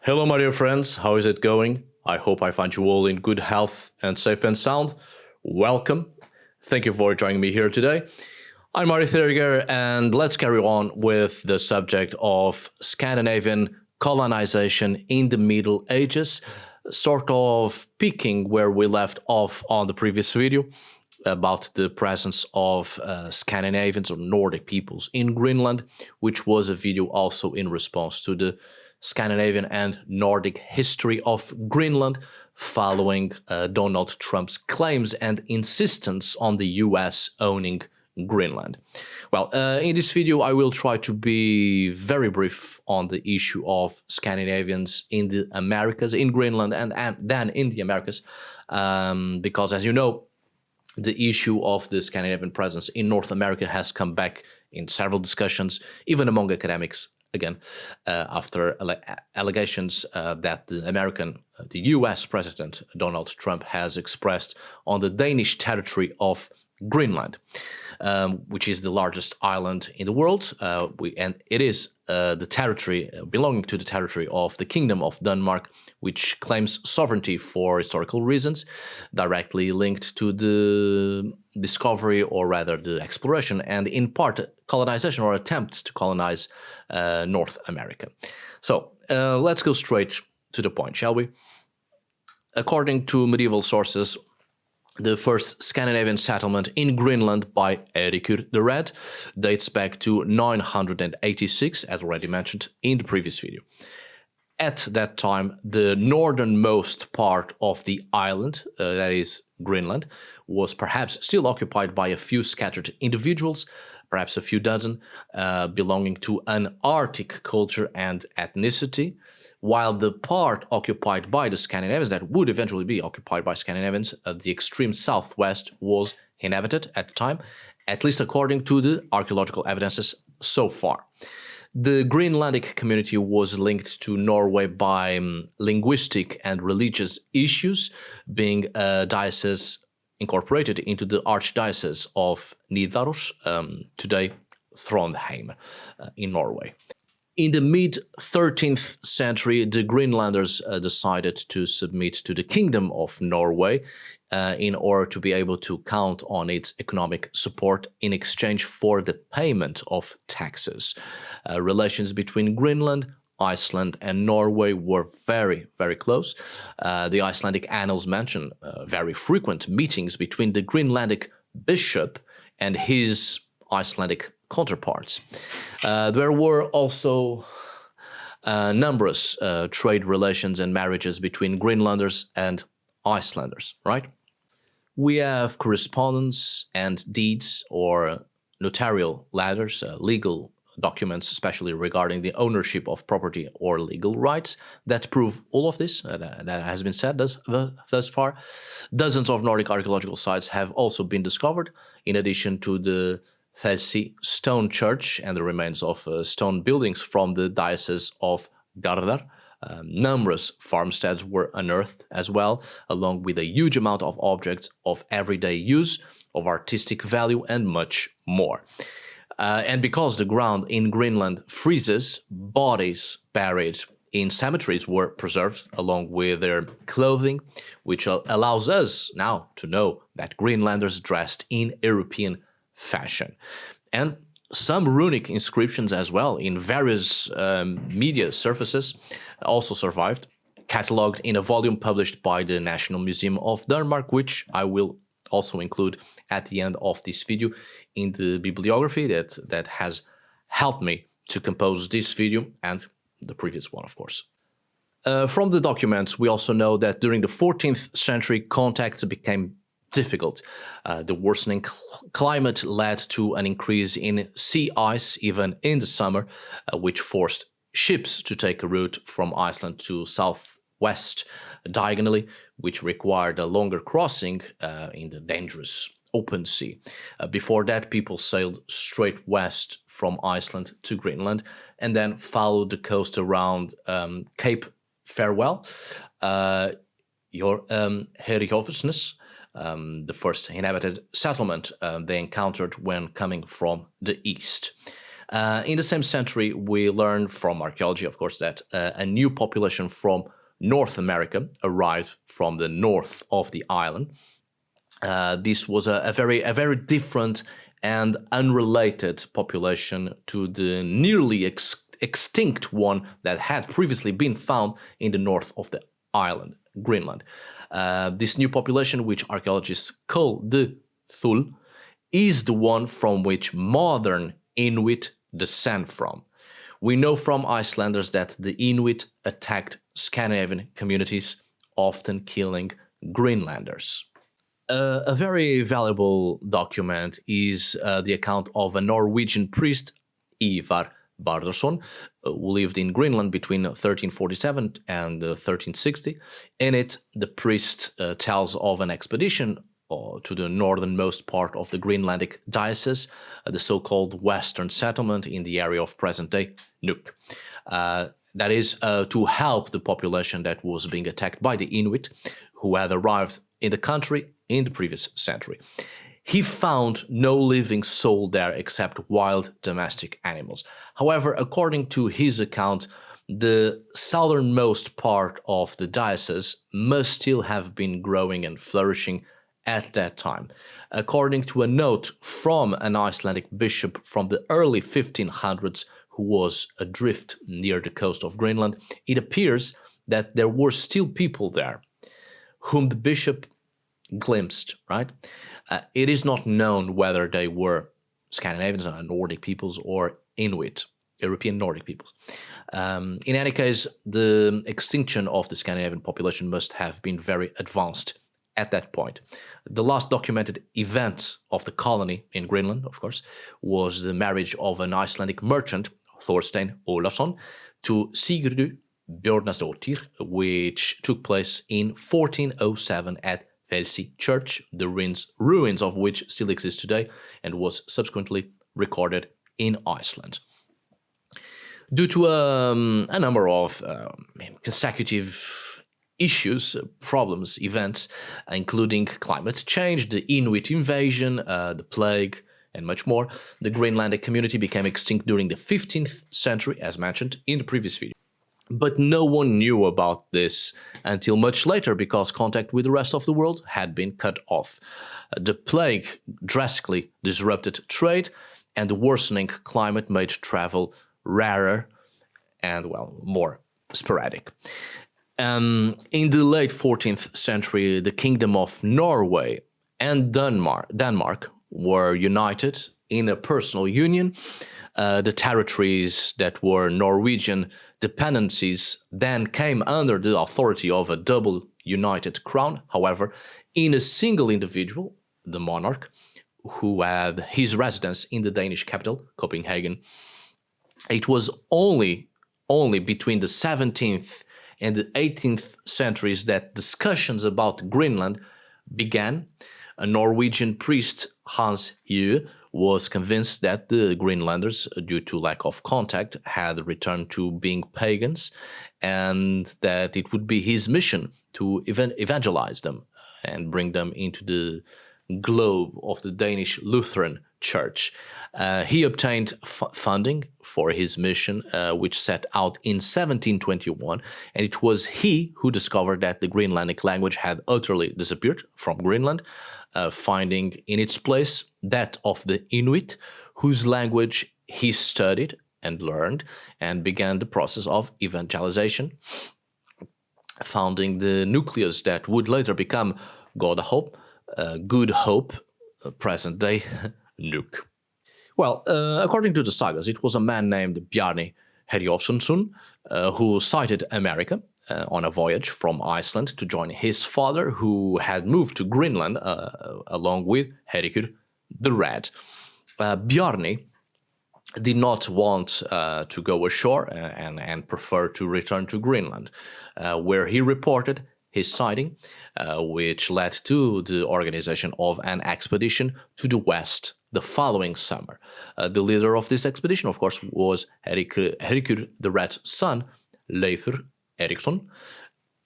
Hello, my dear friends. How is it going? I hope I find you all in good health and safe and sound. Welcome. Thank you for joining me here today. I'm Mari Theriger, and let's carry on with the subject of Scandinavian colonization in the Middle Ages, sort of peaking where we left off on the previous video about the presence of Scandinavians or Nordic peoples in Greenland, which was a video also in response to the Scandinavian and Nordic history of Greenland following Donald Trump's claims and insistence on the US owning Greenland. Well, in this video, I will try to be very brief on the issue of Scandinavians in the Americas, in Greenland, and then in the Americas, because as you know, the issue of the Scandinavian presence in North America has come back in several discussions, even among academics, again, after allegations that the US President Donald Trump has expressed on the Danish territory of Greenland, which is the largest island in the world, and it is the territory belonging to the territory of the Kingdom of Denmark, which claims sovereignty for historical reasons, directly linked to the discovery, or rather the exploration, and in part colonization or attempts to colonize North America. So let's go straight to the point, shall we? According to medieval sources, the first Scandinavian settlement in Greenland by Eiríkur the Red dates back to 986, as already mentioned in the previous video. At that time, the northernmost part of the island, that is Greenland, was perhaps still occupied by a few scattered individuals, perhaps a few dozen, belonging to an Arctic culture and ethnicity, while the part occupied by the Scandinavians, that would eventually be occupied by Scandinavians, the extreme southwest, was inhabited at the time, at least according to the archaeological evidences so far. The Greenlandic community was linked to Norway by linguistic and religious issues, being a diocese incorporated into the Archdiocese of Nidaros, today Trondheim, in Norway. In the mid-13th century, the Greenlanders decided to submit to the Kingdom of Norway in order to be able to count on its economic support in exchange for the payment of taxes. Relations between Greenland, Iceland, and Norway were very, very close. The Icelandic annals mention very frequent meetings between the Greenlandic bishop and his Icelandic counterparts. There were also numerous trade relations and marriages between Greenlanders and Icelanders, right? We have correspondence and deeds or notarial letters, legal documents, especially regarding the ownership of property or legal rights, that prove all of this. That has been said thus far. Dozens of Nordic archaeological sites have also been discovered, in addition to the Felsi stone church and the remains of stone buildings from the Diocese of Gardar. Numerous farmsteads were unearthed as well, along with a huge amount of objects of everyday use, of artistic value, and much more. And because the ground in Greenland freezes, bodies buried in cemeteries were preserved along with their clothing, which allows us now to know that Greenlanders dressed in European fashion. And some runic inscriptions as well in various media surfaces also survived, catalogued in a volume published by the National Museum of Denmark, which I will also include at the end of this video in the bibliography that has helped me to compose this video and the previous one, of course. From the documents, we also know that during the 14th century, contacts became difficult. The worsening climate led to an increase in sea ice, even in the summer, which forced ships to take a route from Iceland to southwest diagonally, which required a longer crossing in the dangerous open sea. Before that, people sailed straight west from Iceland to Greenland and then followed the coast around Cape Farewell, Herjolfsnes, the first inhabited settlement they encountered when coming from the east. In the same century, we learn from archaeology, of course, that a new population from North America arrived from the north of the island. This was a very different and unrelated population to the nearly extinct one that had previously been found in the north of the island, Greenland. This new population, which archaeologists call the Thul, is the one from which modern Inuit descend from. We know from Icelanders that the Inuit attacked Scandinavian communities, often killing Greenlanders. A very valuable document is the account of a Norwegian priest, Ivar Bardarsson, who lived in Greenland between 1347 and 1360. In it, the priest tells of an expedition to the northernmost part of the Greenlandic diocese, the so-called Western Settlement in the area of present-day Nuuk. That is to help the population that was being attacked by the Inuit, who had arrived in the country in the previous century. He found no living soul there except wild domestic animals. However, according to his account, the southernmost part of the diocese must still have been growing and flourishing at that time. According to a note from an Icelandic bishop from the early 1500s who was adrift near the coast of Greenland, it appears that there were still people there whom the bishop glimpsed, right? It is not known whether they were Scandinavians, Nordic peoples, or Inuit, European Nordic peoples. In any case, the extinction of the Scandinavian population must have been very advanced at that point. The last documented event of the colony in Greenland, of course, was the marriage of an Icelandic merchant, Thorstein Olafsson, to Sigurdur Björnsdóttir, which took place in 1407 at Felsi Church, the ruins of which still exist today and was subsequently recorded in Iceland. Due to a number of consecutive issues, problems, events, including climate change, the Inuit invasion, the plague, and much more, the Greenlandic community became extinct during the 15th century, as mentioned in the previous video. But no one knew about this until much later because contact with the rest of the world had been cut off. The plague drastically disrupted trade, and the worsening climate made travel rarer and, well, more sporadic. In the late 14th century, the Kingdom of Norway and Denmark were united in a personal union. The territories that were Norwegian dependencies then came under the authority of a double united crown, however, in a single individual, the monarch, who had his residence in the Danish capital, Copenhagen. It was only between the 17th and the 18th centuries that discussions about Greenland began. A Norwegian priest, Hans Hue, was convinced that the Greenlanders, due to lack of contact, had returned to being pagans, and that it would be his mission to evangelize them and bring them into the globe of the Danish Lutheran Church. He obtained funding for his mission, which set out in 1721, and it was he who discovered that the Greenlandic language had utterly disappeared from Greenland, finding in its place that of the Inuit, whose language he studied and learned, and began the process of evangelization, founding the nucleus that would later become Good Hope, present-day Nuuk. Well, according to the sagas, it was a man named Bjarni Herjolfsson who sighted America on a voyage from Iceland to join his father, who had moved to Greenland along with Herikur the Red. Bjarni did not want to go ashore and preferred to return to Greenland, where he reported his sighting, which led to the organization of an expedition to the west the following summer. The leader of this expedition, of course, was Herikur the Red's son, Leifur Eriksson,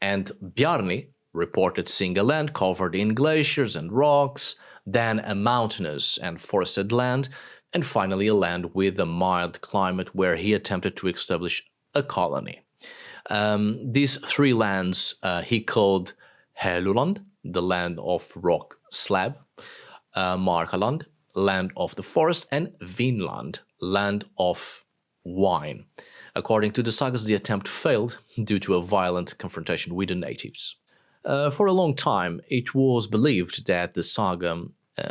and Bjarni reported seeing a land covered in glaciers and rocks, then a mountainous and forested land, and finally a land with a mild climate where he attempted to establish a colony. These three lands he called Helluland, the land of rock slab, Markaland, land of the forest, and Vinland, land of wine. According to the sagas, the attempt failed due to a violent confrontation with the natives. For a long time, it was believed that the saga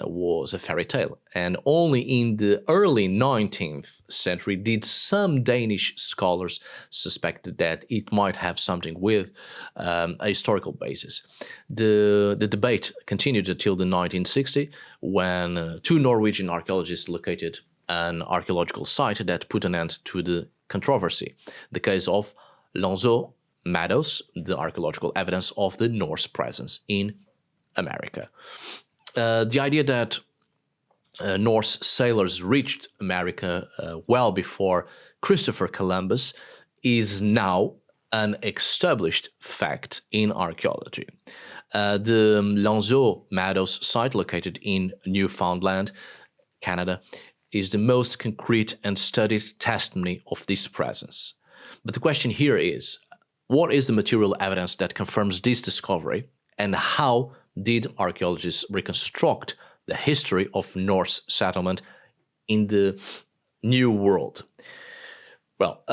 was a fairy tale, and only in the early 19th century did some Danish scholars suspect that it might have something with a historical basis. The debate continued until the 1960s, when two Norwegian archaeologists located an archaeological site that put an end to the controversy, the case of Lanzhou Meadows, the archaeological evidence of the Norse presence in America. The idea that Norse sailors reached America well before Christopher Columbus is now an established fact in archaeology. The Lanzhou Meadows site, located in Newfoundland, Canada, is the most concrete and studied testimony of this presence. But the question here is, what is the material evidence that confirms this discovery, and how did archaeologists reconstruct the history of Norse settlement in the New World? Well,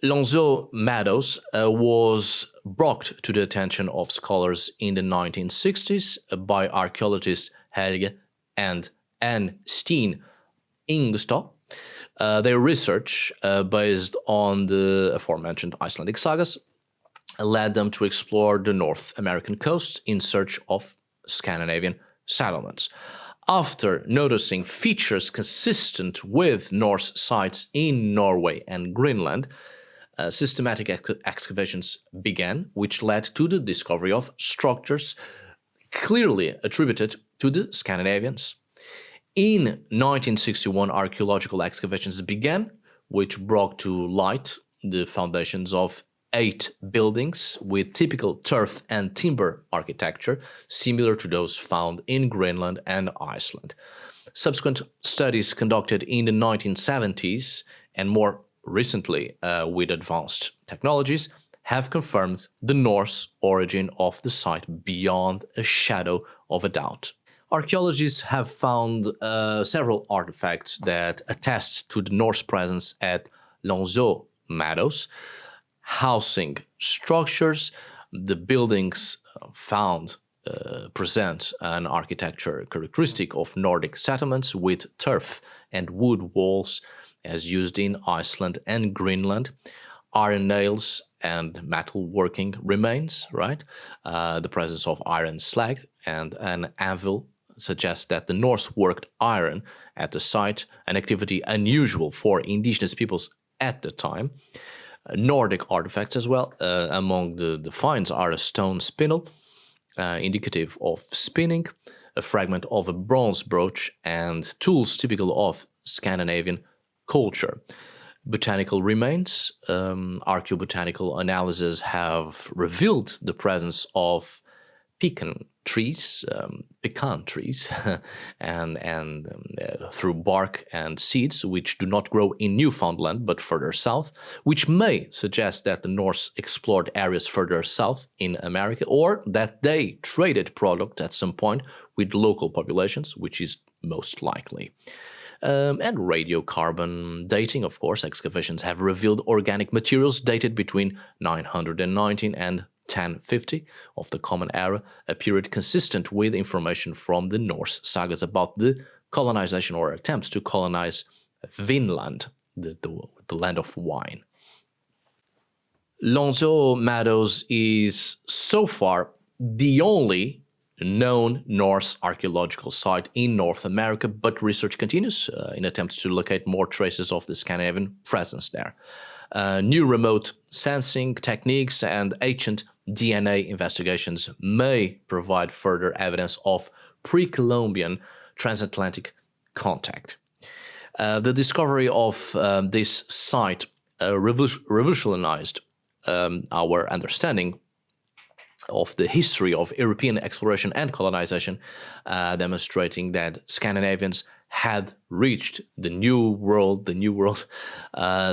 Lanzhou Meadows was brought to the attention of scholars in the 1960s by archaeologists Helge and Anne Steen Ingstad. Their research, based on the aforementioned Icelandic sagas, led them to explore the North American coast in search of Scandinavian settlements. After noticing features consistent with Norse sites in Norway and Greenland, systematic excavations began, which led to the discovery of structures clearly attributed to the Scandinavians. In 1961, archaeological excavations began, which brought to light the foundations of 8 buildings with typical turf and timber architecture, similar to those found in Greenland and Iceland. Subsequent studies conducted in the 1970s, and more recently with advanced technologies, have confirmed the Norse origin of the site beyond a shadow of a doubt. Archaeologists have found several artifacts that attest to the Norse presence at Lanzhou Meadows, housing structures. The buildings found present an architecture characteristic of Nordic settlements with turf and wood walls as used in Iceland and Greenland. Iron nails and metalworking remains, right? The presence of iron slag and an anvil suggests that the Norse worked iron at the site, an activity unusual for indigenous peoples at the time. Nordic artifacts as well. Among the finds are a stone spindle, indicative of spinning, a fragment of a bronze brooch, and tools typical of Scandinavian culture. Botanical remains. Archaeobotanical analyses have revealed the presence of pecan trees, and through bark and seeds, which do not grow in Newfoundland but further south, which may suggest that the Norse explored areas further south in America, or that they traded product at some point with local populations, which is most likely. And radiocarbon dating, of course. Excavations have revealed organic materials dated between 919 and 1050 of the Common Era, a period consistent with information from the Norse sagas about the colonization or attempts to colonize Vinland, the land of wine. Lanzhou Meadows is so far the only known Norse archaeological site in North America, but research continues in attempts to locate more traces of the Scandinavian presence there. New remote sensing techniques and ancient DNA investigations may provide further evidence of pre-Columbian transatlantic contact. The discovery of this site revolutionized our understanding of the history of European exploration and colonization, demonstrating that Scandinavians had reached the New World,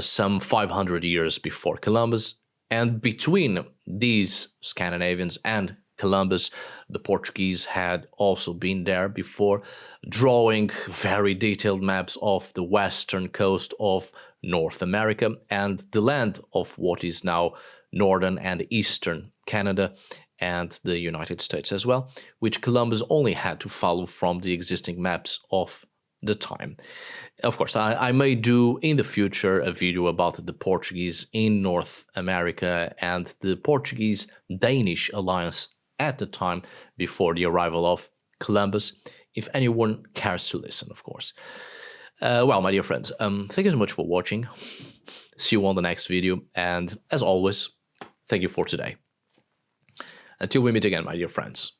some 500 years before Columbus. And between these Scandinavians and Columbus, the Portuguese had also been there before, drawing very detailed maps of the western coast of North America and the land of what is now northern and eastern Canada and the United States as well, which Columbus only had to follow from the existing maps of the time. Of course, I may do in the future a video about the Portuguese in North America and the Portuguese-Danish alliance at the time before the arrival of Columbus, if anyone cares to listen, of course. Well, my dear friends, thank you so much for watching. See you on the next video, and as always, thank you for today. Until we meet again, my dear friends.